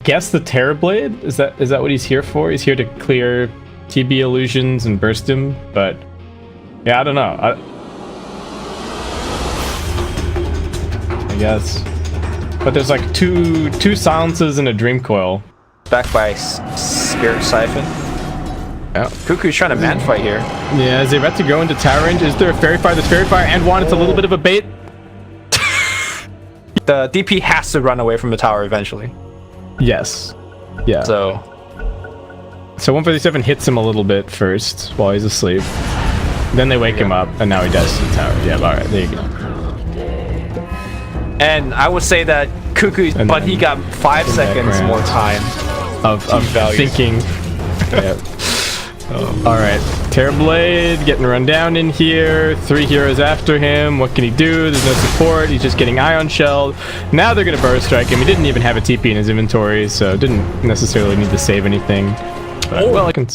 guess the Terrorblade, is that what he's here for? He's here to clear TB illusions and burst him, but yeah, I don't know. I guess. But there's like two silences and a dream coil. Backed by Spirit Siphon. Yeah. Kuku's trying to man fight here. Yeah, is he about to go into tower range? Is there a Fairy Fire? There's Fairy Fire and one. It's a little bit of a bait. The DP has to run away from the tower eventually. Yes. Yeah. So 147 hits him a little bit first while he's asleep. Then they wake him up, and now he dies to the tower. Yeah, alright, there you go. And I would say that Kuku, but he got 5 seconds more time of thinking. Yeah. Alright, Terrorblade getting run down in here. 3 heroes after him. What can he do? There's no support. He's just getting ion shelled. Now they're gonna burst strike him. He didn't even have a TP in his inventory, so didn't necessarily need to save anything. But, well, I can.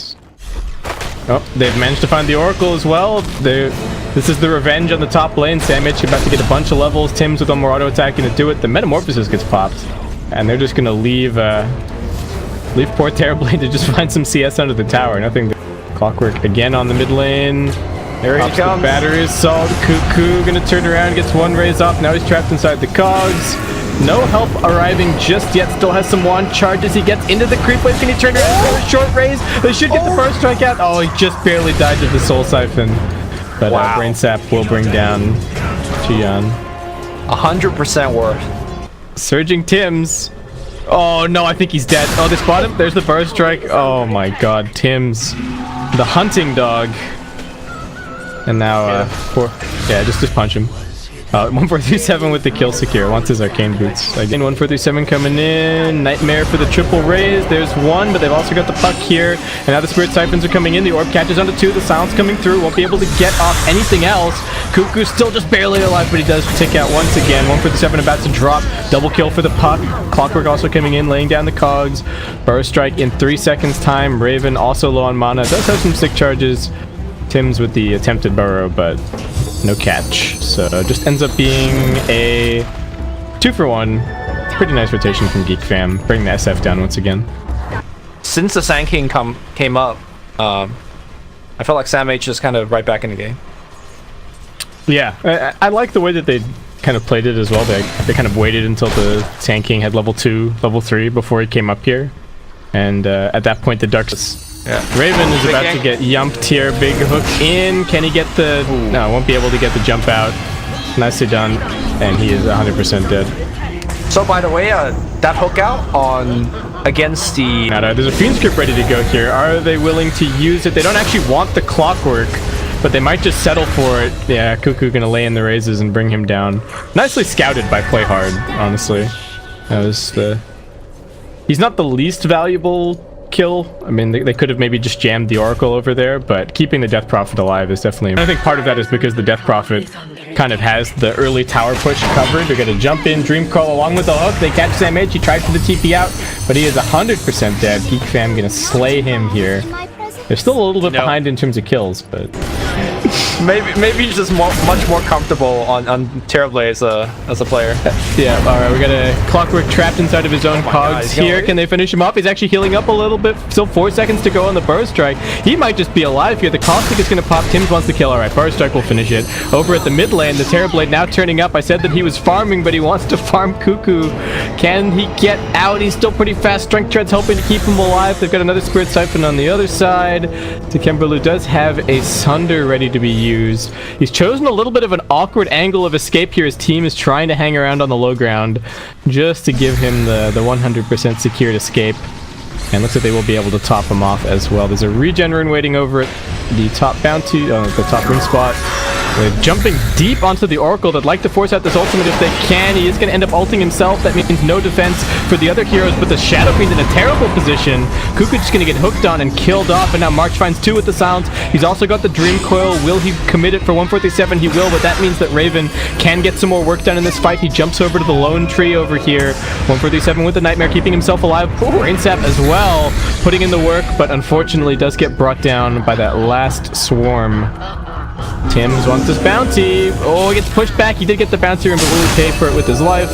Oh, they've managed to find the Oracle as well. This is the revenge on the top lane. Samich about to get a bunch of levels. Tim's with one more auto attacking to do it. The Metamorphosis gets popped, and they're just gonna leave poor Terrorblade to just find some CS under the tower. Nothing. Clockwork again on the mid lane. There he comes. The battery assault. Kuku gonna turn around, gets one raise off. Now he's trapped inside the cogs. No help arriving just yet. Still has some wand charges. He gets into the creep wave. Can he turn around for a short raise? They should get the first strike out. Oh, he just barely died to the Soul Siphon. But Brain Sap will bring down ChYuan. 100% worth. Surging Tims. Oh no, I think he's dead. Oh, they spot him. There's the burst strike. Oh my god, Tims. The hunting dog. And now, just punch him. 1437 with the kill secure. Wants his arcane boots. Again, 1437 coming in. Nightmare for the triple raise. There's one, but they've also got the puck here. And now the Spirit Siphons are coming in. The orb catches onto 2. The silence coming through. Won't be able to get off anything else. Kuku's still just barely alive, but he does tick out once again. 147 about to drop. Double kill for the puck. Clockwork also coming in, laying down the cogs. Burst strike in 3 seconds time. Raven also low on mana. Does have some stick charges. Tim's with the attempted burrow, but no catch. So just ends up being a 2-for-1. Pretty nice rotation from GEEKFAM. Bring the SF down once again. Since the Sand King came up, I felt like Sam H is kind of right back in the game. Yeah, I like the way that they kind of played it as well. They kind of waited until the Sand King had level 2, level 3 before he came up here. And at that point, the Darkness... Yeah. Raven is about to get yumped here. Big hook in. Can he get the... Ooh. No, won't be able to get the jump out. Nicely done. And he is 100% dead. So, by the way, that hook out on against the... There's a Fiend Script ready to go here. Are they willing to use it? They don't actually want the Clockwork, but they might just settle for it. Yeah, Kuku gonna lay in the raises and bring him down. Nicely scouted by PlayHard, honestly. That was the... He's not the least valuable kill. I mean, they could have maybe just jammed the Oracle over there, but keeping the Death Prophet alive is definitely... I think part of that is because the Death Prophet kind of has the early tower push covered. They're going to jump in, Dream Crawl along with the hook. They catch Sam H. He tried for the TP out, but he is 100% dead. GEEKFAM going to slay him here. They're still a little bit behind in terms of kills, but... maybe he's just much more comfortable on Terrorblade as a player. Yeah, alright, we got a Clockwork trapped inside of his own cogs here. Can they finish him off? He's actually healing up a little bit. Still 4 seconds to go on the burst strike. He might just be alive here. The Caustic is going to pop. Tims wants to kill. Alright, burst strike will finish it. Over at the mid lane, the Terrorblade now turning up. I said that he was farming, but he wants to farm Kuku. Can he get out? He's still pretty fast. Strength Tread's hoping to keep him alive. They've got another Spirit Siphon on the other side. Skemberlu does have a Sunder ready to be used. He's chosen a little bit of an awkward angle of escape here. His team is trying to hang around on the low ground just to give him the 100% secured escape. And looks like they will be able to top him off as well. There's a regen rune waiting over at the top bounty, the top ring spot. They're jumping deep onto the Oracle. They'd like to force out this ultimate if they can. He is going to end up ulting himself. That means no defense for the other heroes, but the Shadow Fiend's in a terrible position. Kuku's just going to get hooked on and killed off, and now March finds 2 with the silence. He's also got the Dream Coil. Will he commit it for 147? He will, but that means that Raven can get some more work done in this fight. He jumps over to the Lone Tree over here. 147 with the Nightmare, keeping himself alive. Brain Sap as well, putting in the work, but unfortunately does get brought down by that last swarm. Tims wants his bounty. Oh, he gets pushed back. He did get the bounty room, but will he pay for it with his life?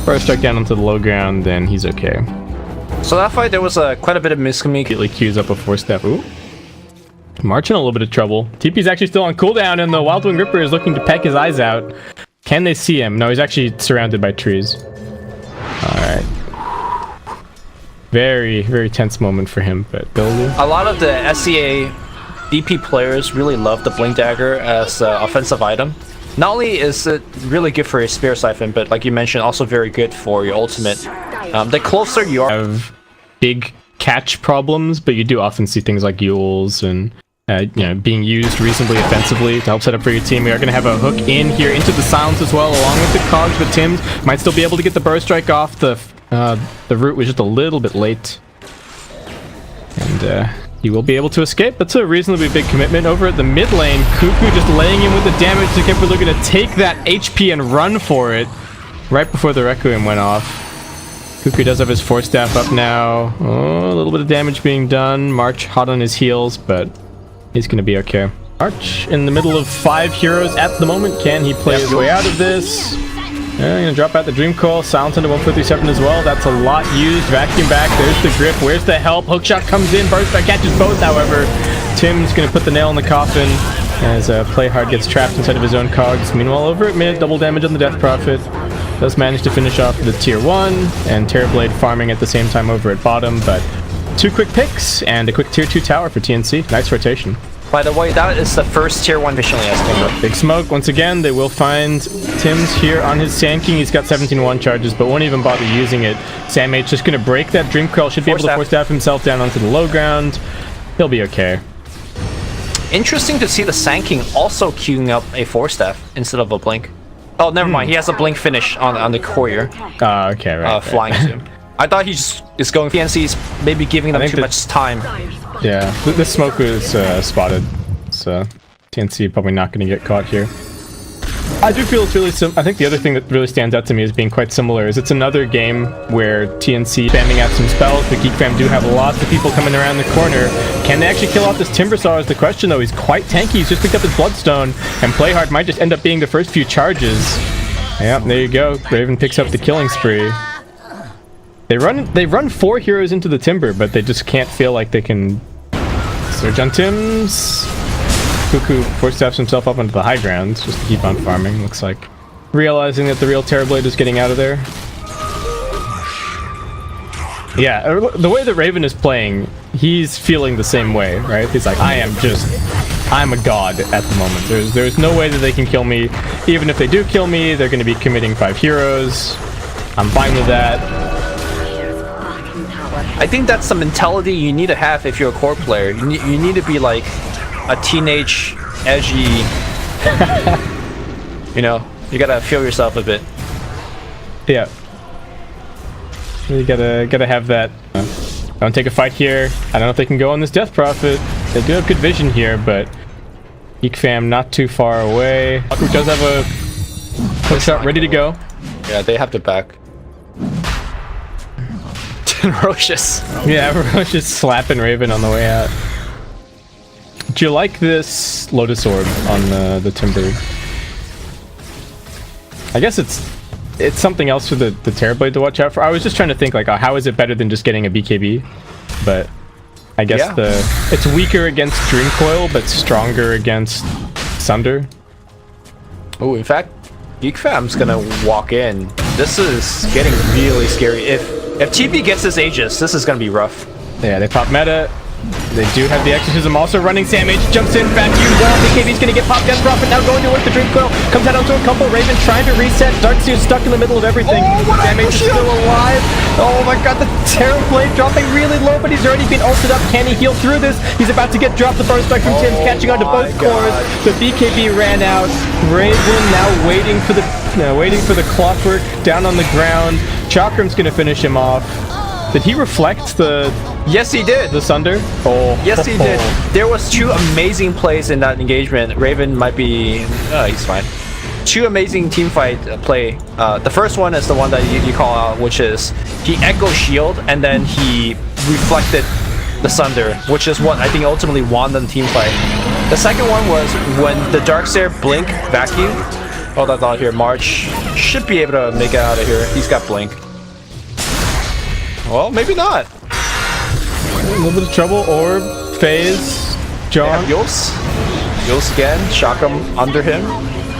First strike down onto the low ground, then he's okay. So that fight, there was quite a bit of miscommunication. Immediately queues up a 4-step. Ooh. March in a little bit of trouble. TP's actually still on cooldown, and the Wild Wing Ripper is looking to peck his eyes out. Can they see him? No, he's actually surrounded by trees. Alright. Very, very tense moment for him, but Billu. A lot of the SCA DP players really love the Blink Dagger as an offensive item. Not only is it really good for your Spear Siphon, but like you mentioned, also very good for your ultimate. The closer you are... Have big catch problems, but you do often see things like Yules and you know, being used reasonably offensively to help set up for your team. We are going to have a hook in here into the Silence as well, along with the Cogs, but Tims might still be able to get the Burst Strike off. The root was just a little bit late. And he will be able to escape. That's a reasonably big commitment. Over at the mid lane, Kuku just laying in with the damage. Skemberlu going to take that HP and run for it right before the Requiem went off. Kuku does have his 4-staff up now. Oh, a little bit of damage being done. March hot on his heels, but he's going to be okay. March in the middle of 5 heroes at the moment. Can he play his way out of this? I'm going to drop out the Dream Coil. Silence into 147 as well. That's a lot used. Vacuum back. There's the grip. Where's the help? Hookshot comes in. Burst Strike catches both, however. Tim's going to put the nail in the coffin as PlayHard gets trapped inside of his own cogs. Meanwhile, over at mid, double damage on the Death Prophet. Does manage to finish off the tier 1, and Terrorblade farming at the same time over at bottom, but 2 quick picks and a quick tier 2 tower for TNC. Nice rotation. By the way, that is the first tier 1 Vision Skemberlu. Big smoke. Once again, they will find Tims here on his Sand King. He's got 17 1 charges, but won't even bother using it. Sam H just going to break that Dream Coil. Should be able to 4-staff himself down onto the low ground. He'll be okay. Interesting to see the Sand King also queuing up a 4-staff instead of a Blink. Oh, never mind. He has a Blink finish on the Courier. Okay, right. Flying to him. I thought he just is going. TNC's maybe giving them too much time. Yeah, this smoke was spotted, so TNC probably not going to get caught here. I do feel it's really I think the other thing that really stands out to me as being quite similar is it's another game where TNC spamming out some spells. The GEEKFAM do have lots of people coming around the corner. Can they actually kill off this Timbersaw is the question, though. He's quite tanky. He's just picked up his Bloodstone, and PlayHard might just end up being the first few charges. Yeah, there you go. Raven picks up the killing spree. They run 4 heroes into the Timber, but they just can't feel like they can surge on Tims. Kuku 4-staffs himself up onto the high ground just to keep on farming, looks like. Realizing that the real Terrorblade is getting out of there. Yeah, the way that Raven is playing, he's feeling the same way, right? He's like, I'm a god at the moment. There's no way that they can kill me. Even if they do kill me, they're going to be committing 5 heroes. I'm fine with that. I think that's the mentality you need to have if you're a core player. You need to be like a teenage, edgy... you know, you gotta feel yourself a bit. Yeah. You gotta have that. Don't take a fight here. I don't know if they can go on this Death Prophet. They do have good vision here, but GEEKFAM not too far away. Kuku does have a hook shot ready to go. Yeah, they have to back. Rocious. Yeah, Rocious slapping Raven on the way out. Do you like this Lotus Orb on the Timber? I guess it's something else for the Terrorblade to watch out for. I was just trying to think, like, how is it better than just getting a BKB? But I guess it's weaker against Dream Coil, but stronger against Sunder. Oh, in fact, GEEKFAM's gonna walk in. This is getting really scary. If TP gets this Aegis, this is gonna be rough. Yeah, they pop meta. They do have the Exorcism also running. Sam H jumps in, back to you. Well, BKB's gonna get popped. Death Prophet now going to work the Dream Coil. Comes out onto a couple. Raven trying to reset. Darkseer's stuck in the middle of everything. Oh, Sam H is still alive. Oh my god, the Terrorblade dropping really low, but he's already been ulted up. Can he heal through this? He's about to get dropped. The burst strike from Tim's catching onto both cores. The BKB ran out. Raven now waiting for the clockwork down on the ground. Chakram's gonna finish him off. Did he reflect the... Yes, he did. The Sunder? Oh. Yes, he did. There was 2 amazing plays in that engagement. Raven might be... he's fine. 2 amazing teamfight play. The first one is the one that you call out, which is he Echo Shield, and then he reflected the Sunder, which is what I think ultimately won the teamfight. The second one was when the Darkseer Blink vacuum. Oh, that's out here. March should be able to make it out of here. He's got Blink. Well, maybe not. A little bit of trouble. Orb, phase, John. Yos again, shock him under him.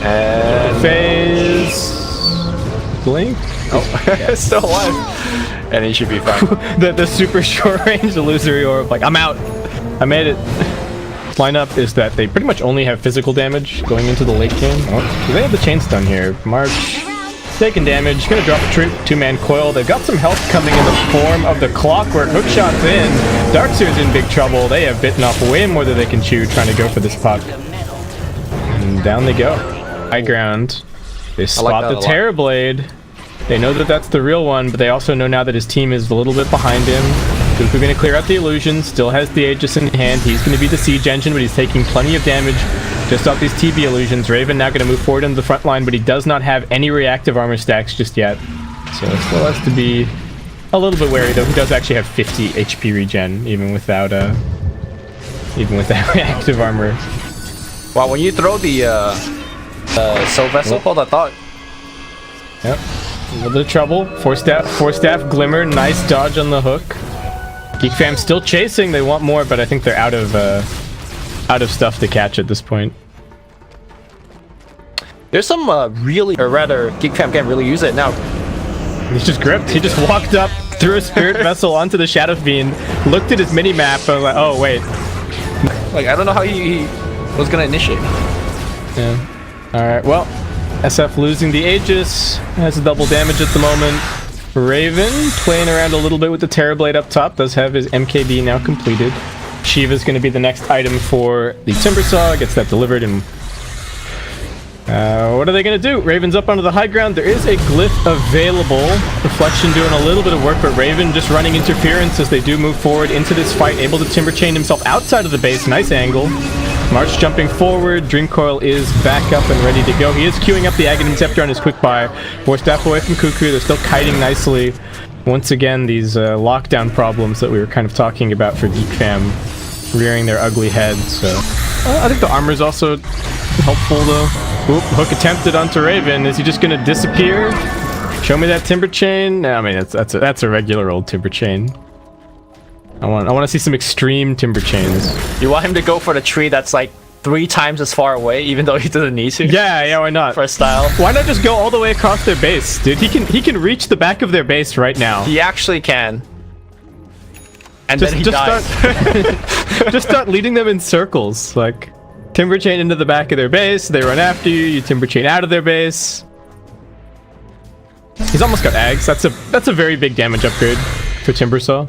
And phase. Blink. Oh, still alive. And he should be fine. the super short range illusory orb. Like, I'm out. I made it. Lineup is that they pretty much only have physical damage going into the late game. Oh, so they have the chain stun here. March taking damage, gonna drop a two-man coil. They've got some health coming in the form of the clockwork. Hookshot's in. Darkseer's in big trouble. They have bitten off way more than they can chew trying to go for this puck. And down they go. High ground. They spot the Terrorblade. They know that that's the real one, but they also know now that his team is a little bit behind him. Kuku gonna clear out the illusion, still has the Aegis in hand. He's gonna be the siege engine, but he's taking plenty of damage just off these TB illusions. Raven now gonna move forward into the front line, but he does not have any reactive armor stacks just yet. So still has to be a little bit wary, though. He does actually have 50 HP regen, even without reactive armor. Wow, when you throw the Soul Vessel, hold that thought. Yep. A little bit of trouble. Force staff glimmer. Nice dodge on the hook. GeekFam still chasing. They want more, but I think they're out of stuff to catch at this point. There's some really, or rather, GeekFam can't really use it now. He's just gripped. He just walked up, threw a spirit vessel onto the Shadow Fiend, looked at his mini map, and was like, oh wait. Like, I don't know how he was gonna initiate. Yeah. All right. Well, SF losing the Aegis, has a double damage at the moment. Raven playing around a little bit with the Terrorblade up top, does have his MKB now completed. Shiva's going to be the next item for the Timbersaw, gets that delivered, and what are they going to do? Raven's up onto the high ground. There is a glyph available. Reflection doing a little bit of work, but Raven just running interference as they do move forward into this fight, able to timber chain himself outside of the base. Nice angle. March jumping forward. Dream Coil is back up and ready to go. He is queuing up the Aghanim Scepter on his quick buy. Force staff away from Kuku. They're still kiting nicely. Once again, these lockdown problems that we were kind of talking about for GeekFam rearing their ugly heads. So I think the armor's also helpful though. Oop, hook attempted onto Raven. Is he just gonna disappear? Show me that timber chain. I mean, that's a regular old timber chain. I want to see some extreme timber chains. You want him to go for the tree that's like 3 times as far away, even though he doesn't need to? Yeah, why not? For style. Why not just go all the way across their base, dude? He can reach the back of their base right now. He actually can. And then he dies. Just start leading them in circles, like timber chain into the back of their base. They run after you. You timber chain out of their base. He's almost got Ags. That's a very big damage upgrade for Timbersaw,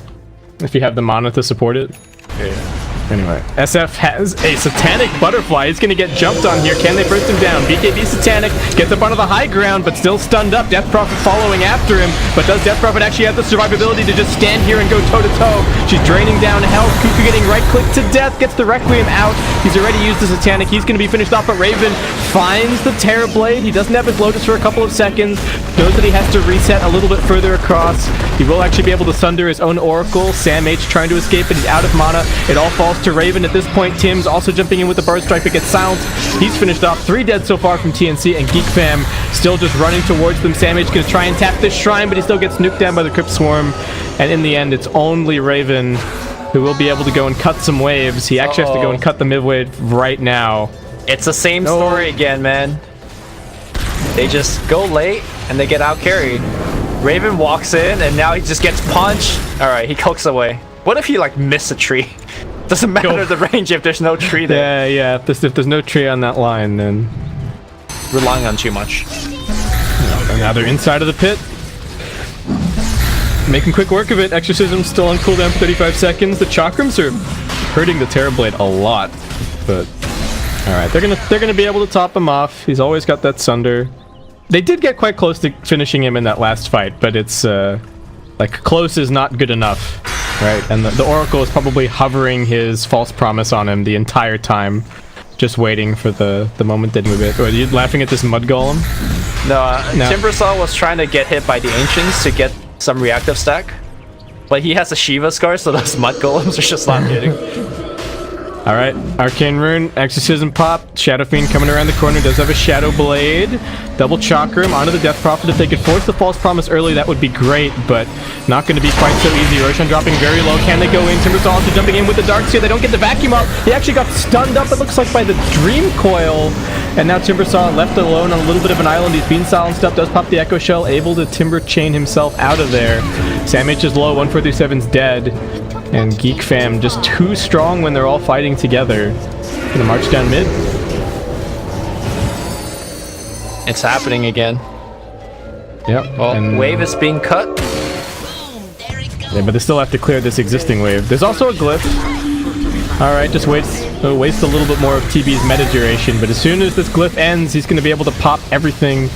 if you have the mana to support it. Yeah. Anyway, SF has a Satanic Butterfly. He's going to get jumped on here. Can they burst him down? BKB Satanic gets up onto the high ground, but still stunned up. Death Prophet following after him. But does Death Prophet actually have the survivability to just stand here and go toe-to-toe? She's draining down health. Kuku getting right-clicked to death. Gets the Requiem out. He's already used the Satanic. He's going to be finished off, but Raven finds the Terrorblade. He doesn't have his Lotus for a couple of seconds. Knows that he has to reset a little bit further across. He will actually be able to sunder his own Oracle. Sam H trying to escape, but he's out of mana. It all falls to Raven at this point. Tim's also jumping in with the Burst Strike, but gets silenced. He's finished off. 3 dead so far from TNC, and GeekFam still just running towards them. Sam H gonna try and tap this shrine, but he still gets nuked down by the Crypt Swarm. And in the end, it's only Raven who will be able to go and cut some waves. He actually has to go and cut the mid-wave right now. It's the same story again, man. They just go late, and they get out-carried. Raven walks in, and now he just gets punched. Alright, he cooks away. What if he, like, missed a tree? Doesn't matter the range if there's no tree there. Yeah, if there's no tree on that line, then... Relying on too much. And now they're inside of the pit. Making quick work of it. Exorcism still on cooldown for 35 seconds. The Chakrams are hurting the Terrorblade a lot. But... Alright, they're gonna be able to top him off. He's always got that Sunder. They did get quite close to finishing him in that last fight, but it's, like, close is not good enough, right? And the Oracle is probably hovering his false promise on him the entire time, just waiting for the moment they move it. Are you laughing at this Mud Golem? No, Timbersaw was trying to get hit by the Ancients to get some reactive stack, but he has a Shiva scar, so those Mud Golems are just not hitting. Alright, Arcane Rune, Exorcism pop, Shadow Fiend coming around the corner, does have a Shadow Blade, double Chakram onto the Death Prophet. If they could force the False Promise early, that would be great, but not going to be quite so easy. Roshan dropping very low, can they go in? Timbersaw also jumping in with the Dark Seer, they don't get the Vacuum up, he actually got stunned up, it looks like, by the Dream Coil, and now Timbersaw left alone on a little bit of an island. He's been silenced up, does pop the Echo Shell, able to Timber Chain himself out of there. Sam H is low, 1437's dead. And GeekFam just too strong when they're all fighting together. Gonna march down mid. It's happening again. Yep. Well, and wave is being cut. yeah, but they still have to clear this existing wave. There's also a glyph. Alright, just waste a little bit more of TB's meta duration, but as soon as this glyph ends, he's gonna be able to pop everything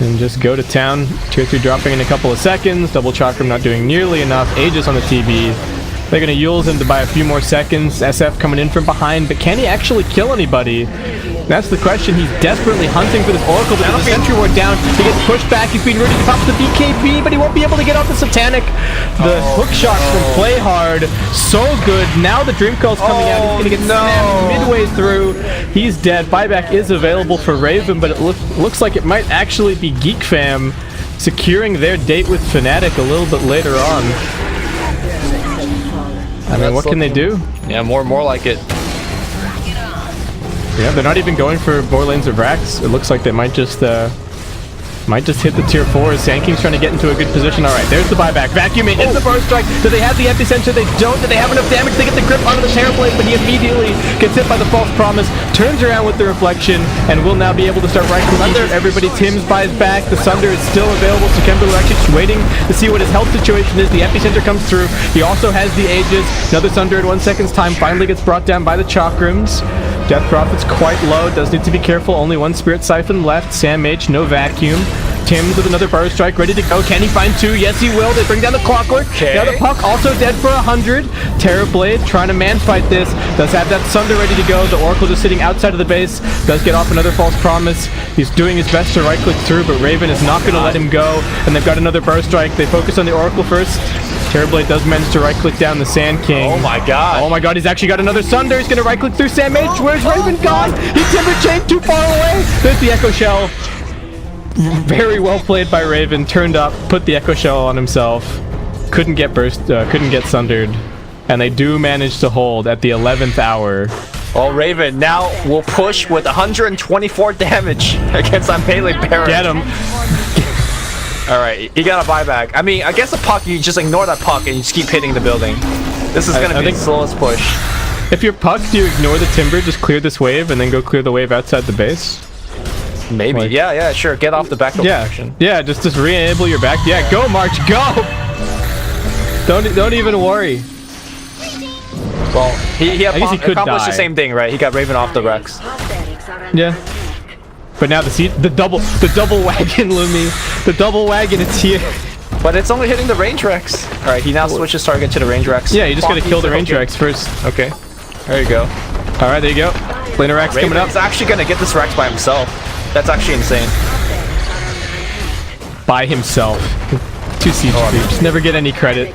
and just go to town. Tier 3 dropping in a couple of seconds. Double Chakram not doing nearly enough. Aegis on the TB. They're going to Yules him to buy a few more seconds. SF coming in from behind, but can he actually kill anybody? That's the question. He's desperately hunting for this Oracle, but the Sentry Ward down. He gets pushed back. He's being ready to pop the BKB, but he won't be able to get off the Satanic. The hook shot from PlayHard, so good. Now the Dream Coil's coming out. He's going to get snapped midway through. He's dead. Buyback is available for Raven, but it looks like it might actually be GeekFam securing their date with Fnatic a little bit later on. I mean, what can they do? Yeah, more like it. Yeah, they're not even going for board lanes or Vrax. It looks like they might just hit the tier 4 as Sanking's trying to get into a good position. Alright, there's the buyback. Vacuum in, it's the burst strike. Do they have the epicenter? They don't. Do they have enough damage? They get the grip onto the Terrorblade, but he immediately gets hit by the False Promise, turns around with the Reflection, and will now be able to start right-clicking everybody. Tim's buys back. The Sunder is still available. Skemberlu actually just waiting to see what his health situation is. The epicenter comes through. He also has the Aegis. Another Sunder in 1 second's time finally gets brought down by the Chakrams. Death Prophet's quite low, does need to be careful. Only one Spirit Siphon left. Sam H, no Vacuum. Tim's with another Burst Strike, ready to go. Can he find two? Yes, he will. They bring down the Clockwork. Okay. Now the Puck also dead for 100. Terrorblade trying to man-fight this. Does have that Sunder ready to go. The Oracle just sitting outside of the base. Does get off another False Promise. He's doing his best to right-click through, but Raven is not going to let him go. And they've got another Burst Strike. They focus on the Oracle first. Terrorblade does manage to right-click down the Sand King. Oh my god. Oh my god, he's actually got another Sunder. He's going to right-click through Sam H. Where's Raven gone? He's Timber Chained too far away. There's the Echo Shell. Very well played by Raven. Turned up, put the Echo Shell on himself. Couldn't get Sundered. And they do manage to hold at the 11th hour. Well, Raven now will push with 124 damage against Unpaling Baron. Get him. Alright, he got a buyback. I mean, I guess a puck, you just ignore that puck and you just keep hitting the building. This is gonna be the slowest push. If you're Puck, do you ignore the Timber, just clear this wave, and then go clear the wave outside the base? Maybe. Like, yeah, sure. Get off the back protection. Yeah, just re-enable your back. Yeah, go March, go! Don't even worry. Well, he accomplished die. the same thing, right? He got Raven off the Rex. Yeah. But now the double wagon, Lumi. The double wagon, it's here. But it's only hitting the range Rex. Alright, he now switches target to the range Rex. Yeah, you just gotta kill the range Rex first. Okay. There you go. Alright, there you go. Laner Rex coming up. He's actually gonna get this Rex by himself. That's actually insane. By himself. 2 siege creeps. Never get any credit.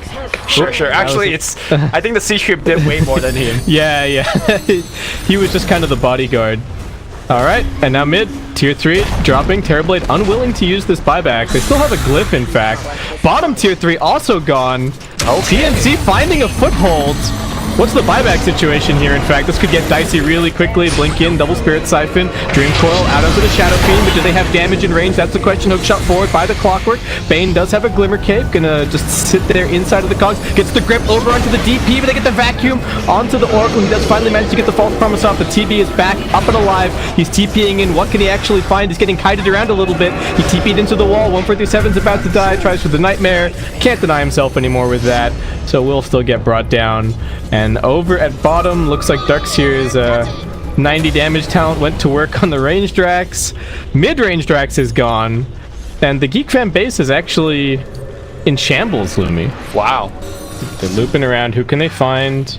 Sure. Actually, I think the siege creep did way more than him. Yeah. He was just kind of the bodyguard. Alright, and now mid, tier 3, dropping. Terrorblade unwilling to use this buyback. They still have a glyph, in fact. Bottom tier 3 also gone. Okay. TNC finding a foothold. What's the buyback situation here, in fact? This could get dicey really quickly. Blink in, double Spirit Siphon, Dream Coil out onto the Shadow Fiend, but do they have damage in range? That's the question. Hook shot forward by the Clockwork. Bane does have a Glimmer Cape, gonna just sit there inside of the cogs. Gets the grip over onto the DP, but they get the Vacuum onto the Oracle. He does finally manage to get the False Promise off. The TB is back, up and alive. He's TPing in. What can he actually find? He's getting kited around a little bit. He TP'd into the wall. 147's about to die. Tries for the Nightmare. Can't deny himself anymore with that, so will still get brought down. And over at bottom, looks like Darkseer's 90 damage talent went to work on the range Drax. Mid-range Drax is gone. And the GeekFam base is actually in shambles, Lumi. Wow. They're looping around. Who can they find?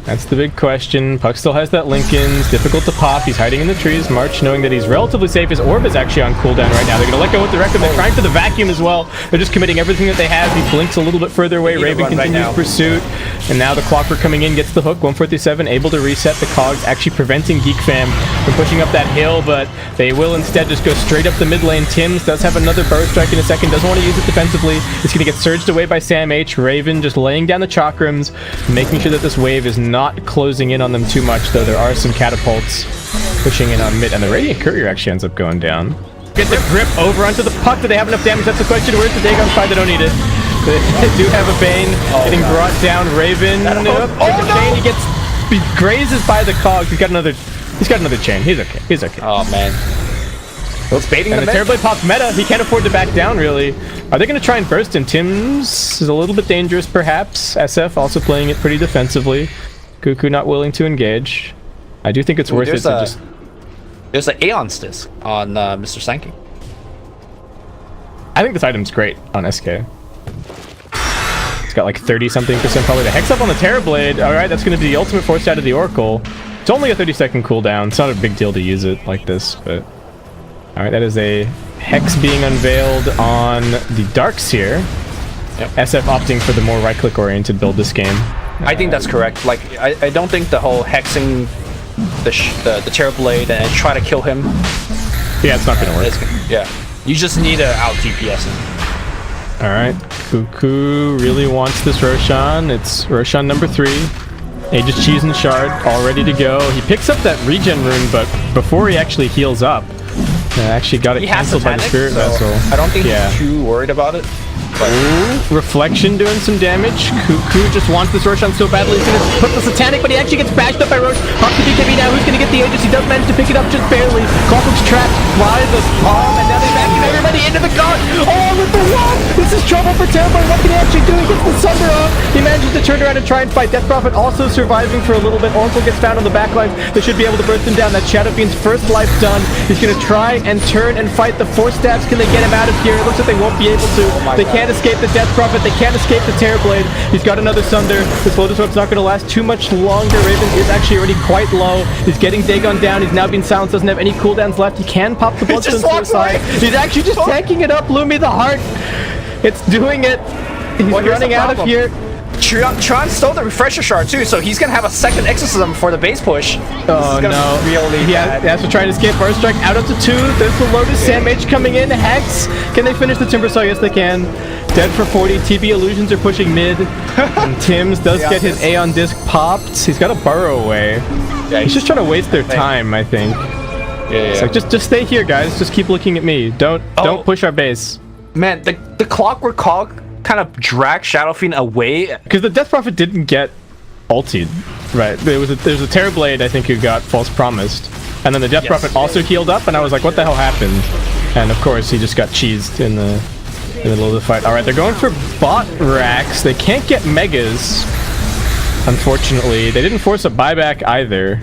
That's the big question. Puck still has that Lincoln's. Difficult to pop. He's hiding in the trees. March, knowing that he's relatively safe. His orb is actually on cooldown right now. They're going to let go with the Rectum. They're trying for the vacuum as well. They're just committing everything that they have. He blinks a little bit further away. Raven continues pursuit. And now the Clockwork coming in, gets the hook. 147, able to reset the cogs, actually preventing GeekFam from pushing up that hill, but they will instead just go straight up the mid lane. Tims does have another burst strike in a second. Doesn't want to use it defensively. It's going to get surged away by Sam H. Raven just laying down the chakrams, making sure that this wave is not closing in on them too much, though there are some catapults pushing in on mid, and the Radiant Courier actually ends up going down. Get the grip over onto the puck. Do they have enough damage? That's the question. Where's the Dagon fight? They don't need it. They do have a Bane getting brought down. Raven, chain. He grazes by the cogs. He's got another chain. He's okay. He's okay. Oh man. Well, it's baiting and the Terrorblade pops meta. He can't afford to back down, really. Are they going to try and burst in? Tims is a little bit dangerous, perhaps. SF also playing it pretty defensively. Kuku not willing to engage. I do think it's worth it to just... There's an Aeon's Disc on Mr. Sankey. I think this item's great on SK. It's got like 30-something% probably. The Hex up on the Terrorblade. Alright, that's going to be the ultimate forced out of the Oracle. It's only a 30-second cooldown. It's not a big deal to use it like this, but... Alright, that is a Hex being unveiled on the Darks here. Yep. SF opting for the more right-click oriented build this game. I think that's correct. Like, I don't think the whole hexing the Terrorblade and try to kill him. Yeah, it's not gonna work. Yeah, you just need to out DPS him. All right, Kuku really wants this Roshan. It's Roshan number 3. Aegis Cheese and Shard all ready to go. He picks up that regen rune, but before he actually heals up, actually got it canceled by the Spirit Vessel. I don't think he's too worried about it. Ooh, Reflection doing some damage. Kuku just wants this Roshan so badly. He's going to put the Satanic, but he actually gets bashed up by Rosh. Off the BKB now. Who's going to get the Aegis? He does manage to pick it up just barely. Clockwork's trapped by the bomb, and now they vacuum everybody into the god. Oh, with the wall! This is trouble for Terrorblade. What can he actually do? He gets the Sunder off. He manages to turn around and try and fight. Death Prophet also surviving for a little bit. Oracle gets found on the backline. They should be able to burst him down. That Shadow Fiend's first life done. He's going to try and turn and fight the Force Stabs. Can they get him out of here? It looks like they won't be able to. They can't escape the Death Prophet. They can't escape the Terrorblade. He's got another Sunder. This Lotus Orbe's not going to last too much longer. Raven is actually already quite low. He's getting Dagon down. He's now being silenced. Doesn't have any cooldowns left. He can pop the Bloodstone suicide. He's actually just tanking it up. Lumi the Heart. It's doing it. He's running out of here. ChYuan stole the refresher shard too, so he's gonna have a second exorcism for the base push. Oh no! Really he has to try to escape. Burst strike out up to 2. There's the Lotus. Sam H coming in. Hex. Can they finish the Timber Saw? Yes, they can. Dead for 40. TB illusions are pushing mid. And Tims does get his Aeon Disc popped. He's got to burrow away. Yeah, he's just trying to waste their time, I think. It's like just stay here, guys. Just keep looking at me. Don't push our base. Man, the Clockwork Cog kind of dragged Shadow Fiend away because the Death Prophet didn't get ultied, right? There's a Terrorblade I think who got false promised, and then the Death Prophet also healed up, and I was like, what the hell happened? And of course he just got cheesed in the middle of the fight. All right, they're going for bot racks. They can't get megas, unfortunately. They didn't force a buyback either.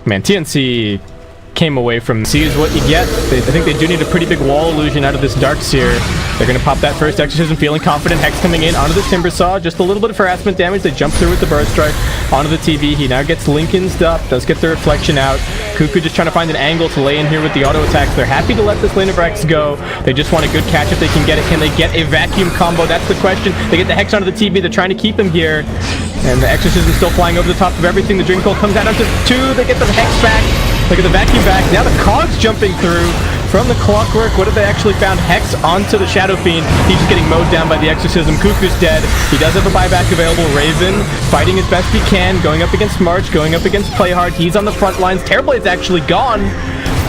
Man, TNC came away from C is what you get. I think they do need a pretty big wall illusion out of this Dark Seer. They're going to pop that first exorcism, feeling confident. Hex coming in onto the Timber Saw. Just a little bit of harassment damage. They jump through with the Burst Strike onto the TV. He now gets Lincoln's up, does get the Reflection out. Kuku just trying to find an angle to lay in here with the auto attacks. They're happy to let this lane of Rex go. They just want a good catch if they can get it. Can they get a vacuum combo? That's the question. They get the Hex onto the TV. They're trying to keep him here. And the exorcism still flying over the top of everything. The Dream Cold comes out onto 2. They get the Hex back. Look at the vacuum back. Now the Cogs jumping through from the Clockwork. What have they actually found? Hex onto the Shadow Fiend. He's just getting mowed down by the Exorcism. Kuku's dead. He does have a buyback available. Raven fighting as best he can. Going up against March. Going up against PlayHard. He's on the front lines. Terrorblade's actually gone.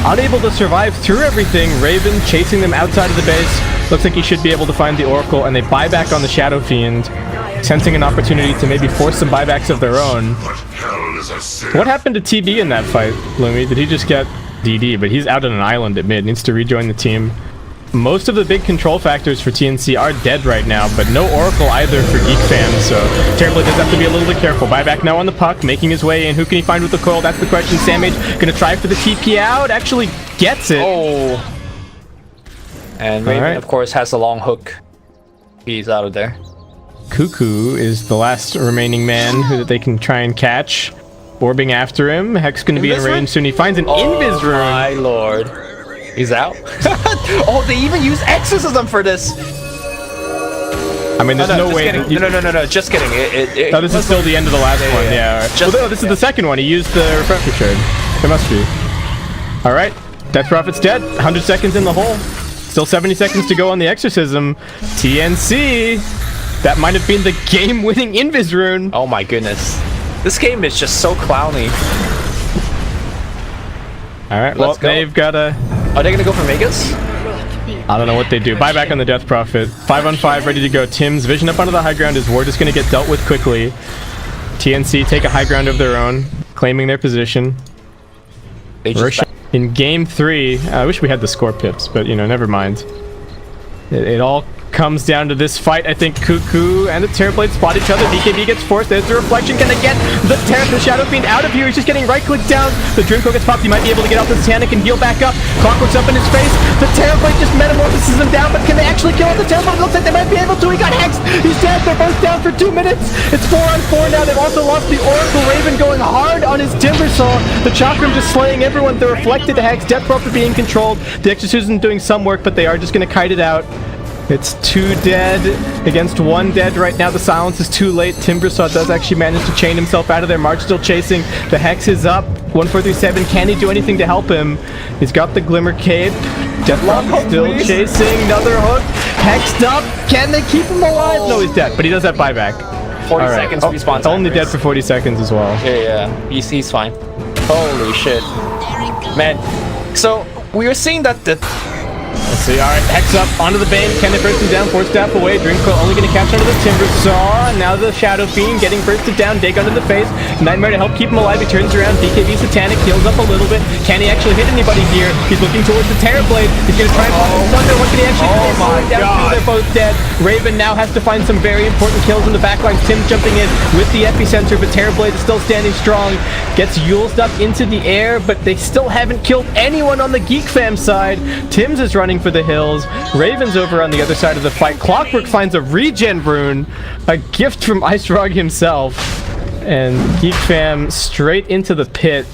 Unable to survive through everything. Raven chasing them outside of the base. Looks like he should be able to find the Oracle. And they buy back on the Shadow Fiend, sensing an opportunity to maybe force some buybacks of their own. What happened to TB in that fight, Lumi? Did he just get DD? But he's out on an island at mid, needs to rejoin the team. Most of the big control factors for TNC are dead right now, but no Oracle either for GeekFam, so Terrorblade does have to be a little bit careful. Buyback now on the puck, making his way in. Who can he find with the coil? That's the question. Sam H gonna try for the TP out, actually gets it. Oh. And Raven, of course, has a long hook. He's out of there. Kuku is the last remaining man who that they can try and catch. Orbing after him. Hex going to be in range soon. He finds an invis rune. Oh my lord. He's out. Oh, they even use exorcism for this. I mean, there's no way. No, just kidding. No, this is still the end of the last one. Yeah. Right. Well, no, this is the second one. He used the refresher shard. It must be. All right. Death Prophet's dead. 100 seconds in the hole. Still 70 seconds to go on the exorcism. TNC. That might have been the game-winning invis rune. Oh my goodness. This game is just so clowny. All right. Well, they've got a. Are they gonna go for Megas? I don't know what they do. Buyback on the Death Prophet. 5 on 5, ready to go. Tim's vision up onto the high ground. His ward is going to get dealt with quickly. TNC take a high ground of their own, claiming their position. In game 3, I wish we had the score pips, but you know, never mind. It all comes down to this fight. I think Kuku and the Terrorblade spot each other. BKB gets forced. There's the reflection. Can they get the Shadow Fiend out of here? He's just getting right-click down. The Dream Coil gets popped. He might be able to get out this Tanic and heal back up. Clockwork's up in his face. The Terrorblade just metamorphoses him down, but can they actually kill out the Terrorblade? It looks like they might be able to. He got hexed. He's dead. They're both down for 2 minutes. It's 4 on 4 now. They've also lost the Oracle Raven going hard on his Timbersaw. The Chakram just slaying everyone. The Reflected Hex. Death Prophet being controlled. The Exorcism doing some work, but they are just going to kite it out. It's 2 dead against 1 dead right now. The silence is too late. Timbersaw does actually manage to chain himself out of there. March still chasing. The Hex is up. 1437. Can he do anything to help him? He's got the Glimmer Cape. Deathlock still chasing. Another hook. Hexed up. Can they keep him alive? No, he's dead, but he does have buyback. 40 seconds respawn time. Only dead for 40 seconds as well. Yeah. He's fine. Holy shit. Man. So, we were seeing that the... Let's see, alright, Hex up, onto the Bane, can they burst him down, 4 staff away, Dream Coil only going to catch onto the Timbersaw, now the Shadow Fiend getting bursted down, Dig under the face, Nightmare to help keep him alive, he turns around, BKB Satanic, heals up a little bit, can he actually hit anybody here? He's looking towards the Terrorblade, he's going to try and pop his thunder, what can he actually do? Oh my god! They're both dead, Raven now has to find some very important kills in the backline, Tim jumping in with the Epicenter, but Terrorblade is still standing strong, gets Yulesed up into the air, but they still haven't killed anyone on the GEEKFAM side, Tim's is running for the hills, Raven's over on the other side of the fight. Clockwork finds a regen rune, a gift from Ice Rog himself, and GEEKFAM straight into the pit.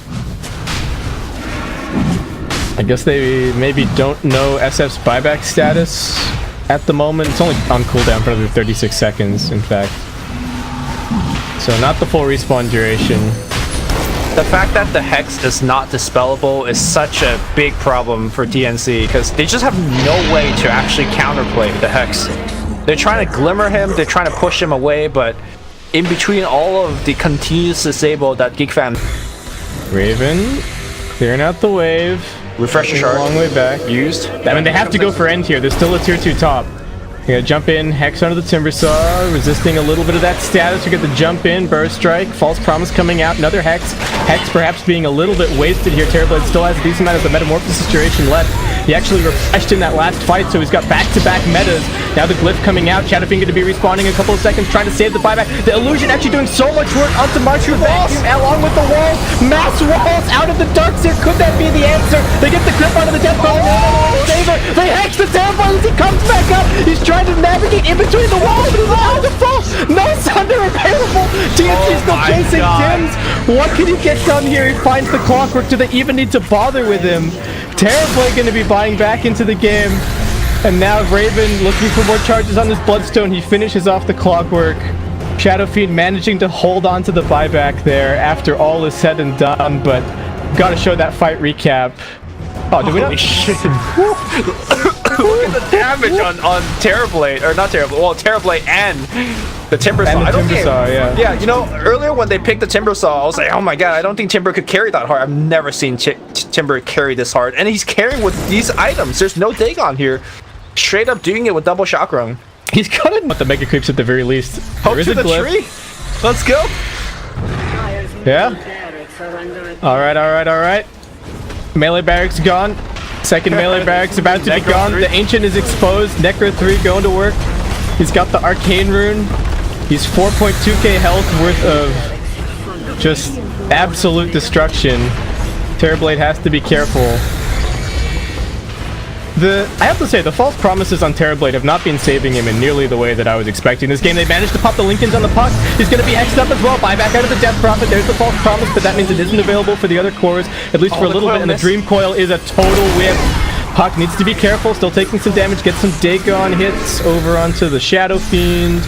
I guess they maybe don't know SF's buyback status at the moment. It's only on cooldown for another 36 seconds, in fact. So not the full respawn duration. The fact that the Hex is not dispellable is such a big problem for TNC because they just have no way to actually counterplay the Hex. They're trying to glimmer him, they're trying to push him away, but in between all of the continuous disable that GEEKFAM... Raven, clearing out the wave. Refresher shard. A long way back. Used. I mean, they have to go for end here. There's still a tier 2 top. You're gonna jump in, Hex onto the Timbersaw, resisting a little bit of that status. You get the jump in, Burst Strike, False Promise coming out, another Hex. Hex perhaps being a little bit wasted here. Terrorblade still has a decent amount of the Metamorphosis duration left. He actually refreshed in that last fight, so he's got back-to-back metas. Now the Glyph coming out, Shadow Fiend going to be respawning in a couple of seconds, trying to save the buyback. The Illusion actually doing so much work onto Marshall Vacuum, along with the walls. Mass walls out of the dark sphere. Could that be the answer? They get the grip onto the Death Prophet. Saver. They Hex the Terrorblade as he comes back up. He's trying to navigate in between the walls, but he's allowed to fall. No Sunder available. TNC still chasing Tims. What can he get done here? He finds the Clockwork. Do they even need to bother with him? Terrorblade going to be buying back into the game. And now Raven looking for more charges on this Bloodstone. He finishes off the Clockwork. Shadow Fiend managing to hold on to the buyback there after all is said and done, but gotta show that fight recap. Oh, did we not? Shit. Look at the damage on Terrorblade, or not Terrorblade, well, Terrorblade and the Timbersaw. And the Timbersaw, yeah. Yeah, you know, earlier when they picked the Timbersaw, I was like, oh my god, I don't think Timber could carry that hard. I've never seen Timber carry this hard. And he's carrying with these items. There's no Dagon here. Straight up doing it with double chakram. He's got it with the Mega Creeps at the very least. Hope to the tree. Let's go. Yeah. Alright. Melee barracks gone. Second melee barracks about to be gone. The Ancient is exposed. Necro 3 going to work. He's got the Arcane Rune. He's 4.2k health worth of just absolute destruction. Terrorblade has to be careful. I have to say, the false promises on Terrorblade have not been saving him in nearly the way that I was expecting this game. They managed to pop the Lincolns on the puck. He's going to be hexed up as well. Buyback out of the Death Prophet. There's the false promise, but that means it isn't available for the other cores, at least for a little bit. And the Dream Coil is a total whip. Puck needs to be careful, still taking some damage. Get some Dagon hits over onto the Shadow Fiend.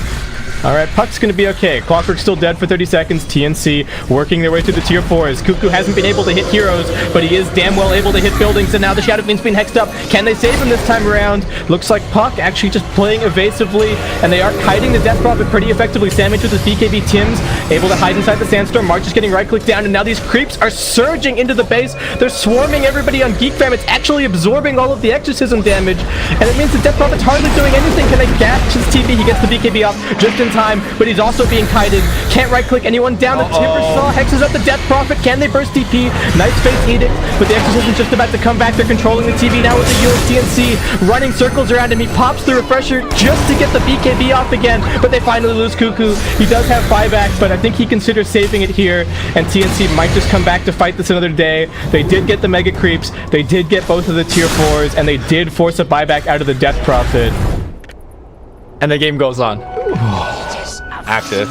Alright, Puck's gonna be okay. Clockwork's still dead for 30 seconds. TNC working their way through the tier 4s. Kuku hasn't been able to hit heroes, but he is damn well able to hit buildings, and now the Shadow Fiend's been hexed up. Can they save him this time around? Looks like Puck actually just playing evasively, and they are kiting the Death Prophet pretty effectively. Sandwich with his BKB Tims, able to hide inside the Sandstorm. March is getting right-clicked down, and now these creeps are surging into the base. They're swarming everybody on GeekFam. It's actually absorbing all of the exorcism damage, and it means the Death Prophet's hardly doing anything. Can they catch his TP? He gets the BKB off just in time, but he's also being kited. Can't right-click anyone down. The Timbersaw hexes up the Death Prophet. Can they burst TP? Nice Fate's Edict, but the Exorcism's just about to come back. They're controlling the TV now with the US TNC, running circles around him. He pops the Refresher just to get the BKB off again, but they finally lose Kuku. He does have buyback, but I think he considers saving it here, and TNC might just come back to fight this another day. They did get the Mega Creeps, they did get both of the tier 4s, and they did force a buyback out of the Death Prophet. And the game goes on. Active.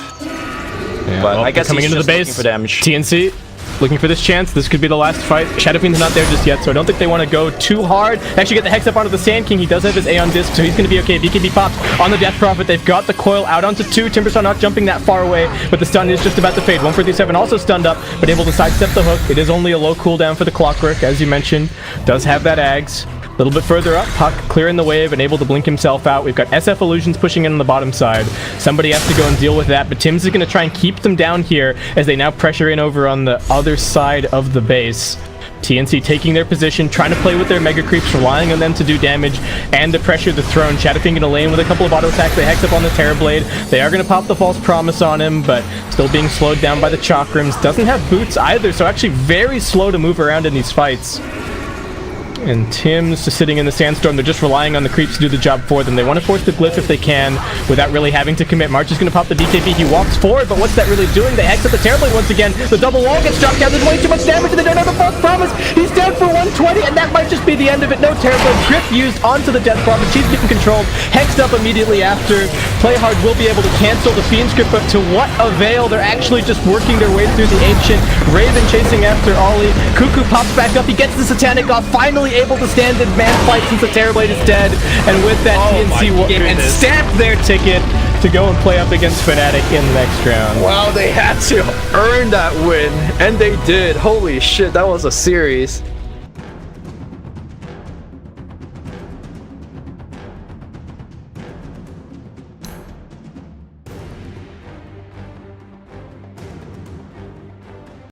Yeah, but I guess coming he's into the just base. looking for damage. TNC looking for this chance. This could be the last fight. Shadow Fiend's not there just yet, so I don't think they want to go too hard. Actually get the hex up onto the Sand King. He does have his Aeon Disc, so he's going to be okay. BKB pops on the Death Prophet. They've got the coil out onto 2. Timbersaw not jumping that far away, but the stun is just about to fade. 147 also stunned up, but able to sidestep the hook. It is only a low cooldown for the Clockwork, as you mentioned. Does have that Ags. A little bit further up, Puck clearing the wave and able to blink himself out. We've got SF Illusions pushing in on the bottom side. Somebody has to go and deal with that, but Tim's is going to try and keep them down here as they now pressure in over on the other side of the base. TNC taking their position, trying to play with their Mega Creeps, relying on them to do damage and to pressure the throne. Shadowfiend in a lane with a couple of auto attacks. They hex up on the Terrorblade. They are going to pop the False Promise on him, but still being slowed down by the Chakrams. Doesn't have boots either, so actually very slow to move around in these fights. And Tim's just sitting in the Sandstorm. They're just relying on the creeps to do the job for them. They want to force the glyph if they can without really having to commit. March is going to pop the BKB. He walks forward, but what's that really doing? They hex up the Terrorblade once again. The double wall gets dropped down. There's way too much damage, and they don't have the False Promise. He's down for 120, and that might just be the end of it. No Terrorblade. Grip used onto the Death Prophet. She's getting controlled. Hexed up immediately after. PlayHard will be able to cancel the Fiend's Grip, but to what avail? They're actually just working their way through the Ancient. Raven chasing after Ollie. Kuku pops back up. He gets the Satanic off. Finally able to stand in man fight since the Terrorblade is dead. And with that, TNC will game and stamp their ticket to go and play up against Fnatic in the next round. Wow, they had to earn that win, and they did. Holy shit, that was a series.